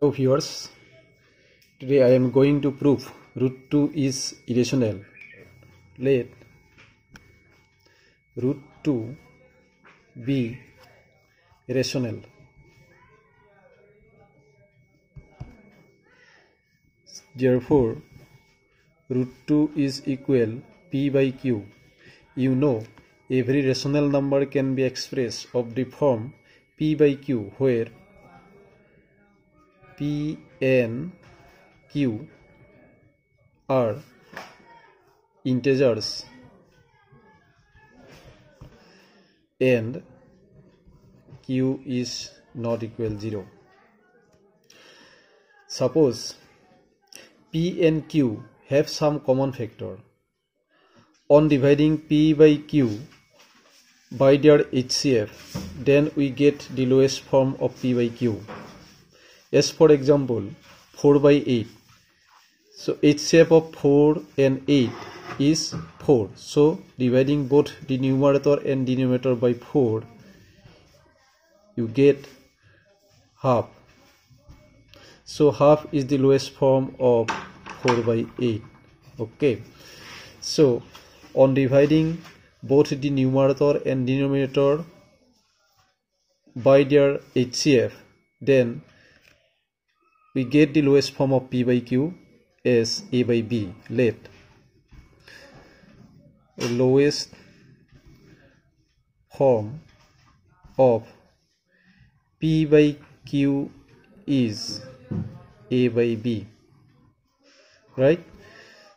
Hello viewers, today I am going to prove root 2 is irrational. Let root 2 be irrational. Therefore, root 2 is equal p by q. You know, every rational number can be expressed of the form p by q, where p and q are integers and q is not equal 0. Suppose p and q have some common factor. On dividing p by q by their HCF, then we get the lowest form of p by q. As for example, 4 by 8. So HCF of 4 and 8 is 4. So dividing both the numerator and denominator by 4, you get half. So half is the lowest form of 4 by 8. Okay. So on dividing both the numerator and denominator by their HCF, then we get the lowest form of p by q as a by b. Let the lowest form of p by q is a by b, right?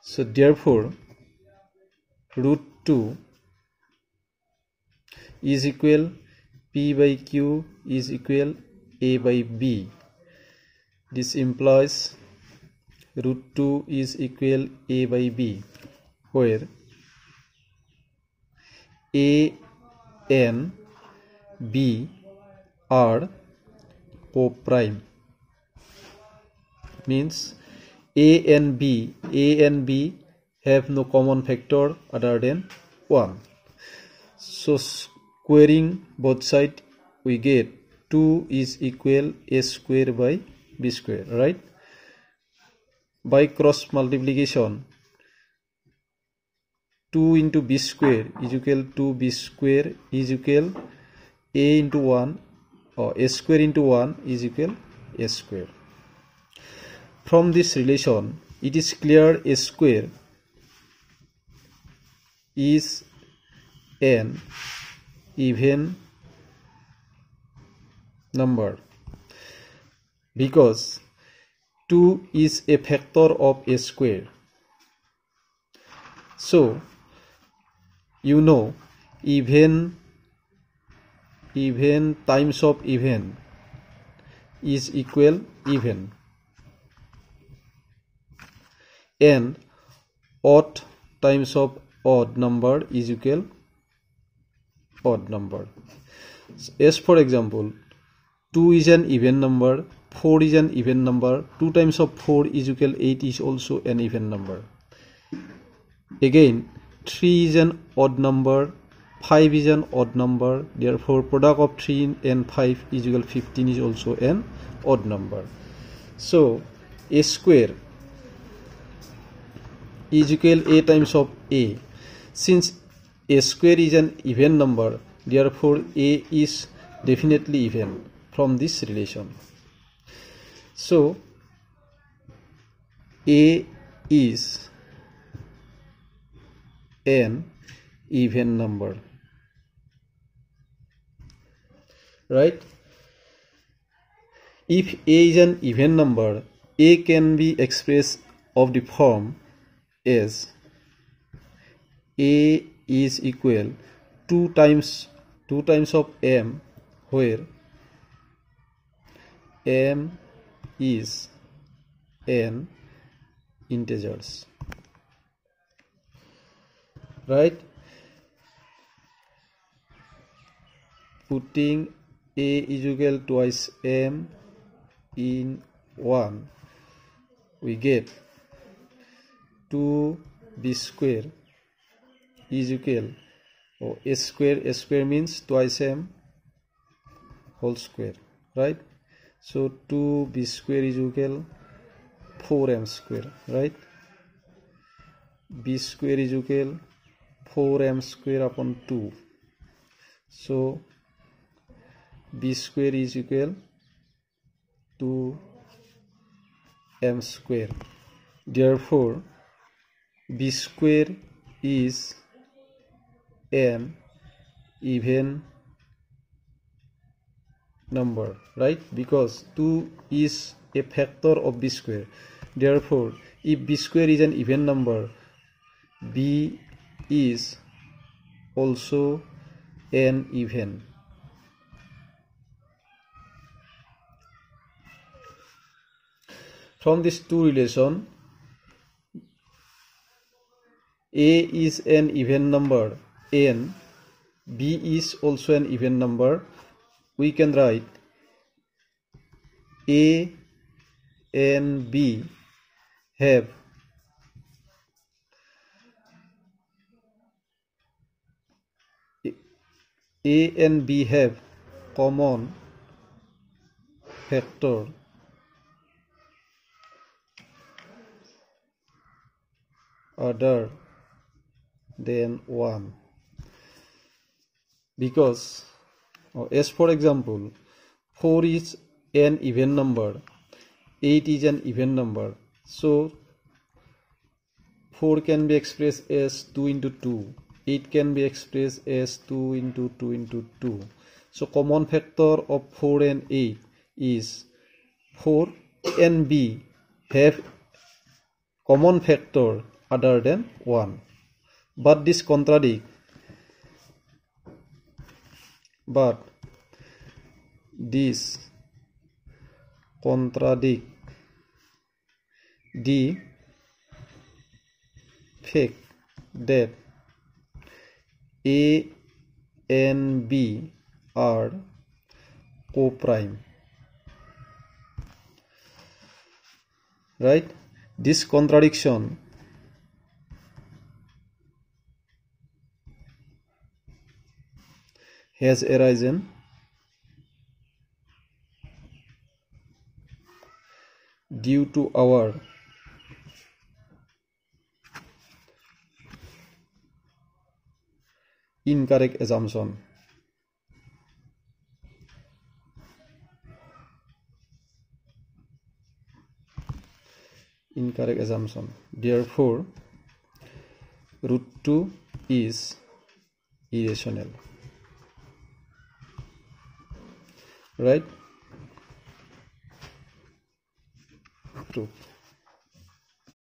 So therefore root 2 is equal p by q is equal a by b. This implies root 2 is equal a by b, where a and b are co-prime. Means a and b have no common factor other than 1. So squaring both sides, we get 2 is equal a square by b square, right? By cross multiplication, 2 into b square is equal to b square is equal a into 1, or a square into 1 is equal a square. From this relation, it is clear a square is an even number because 2 is a factor of a square. So you know, even times of even is equal even, and odd times of odd number is equal odd number. As for example, 2 is an even number, 4 is an even number, 2 times of 4 is equal 8 is also an even number. Again, 3 is an odd number, 5 is an odd number, therefore product of 3 and 5 is equal 15 is also an odd number. So a square is equal a times of a. Since a square is an even number, therefore a is definitely even from this relation. So a is an even number, right? If a is an even number, a can be expressed of the form as a is equal 2 times of m, where m is an integers, right? Putting a is equal twice m in 1, we get 2b square is equal, or a square means twice m whole square, right? So 2b square is equal 4m square, right? B square is equal 4m square upon 2. So b square is equal to m square. Therefore b square is an even number, right? Because 2 is a factor of b square. Therefore if b square is an even number, b is also an even. From these two relations, a is an even number n, b is also an even number, we can write a and b have common factor other than 1. Because as for example, 4 is an even number, 8 is an even number, so 4 can be expressed as 2 into 2, 8 can be expressed as 2 into 2 into 2. So common factor of 4 and 8 is 4 and b have common factor other than 1. But this contradict the fact that a and b are co-prime, right? This contradiction has arisen due to our incorrect assumption. Therefore root 2 is irrational, right? True.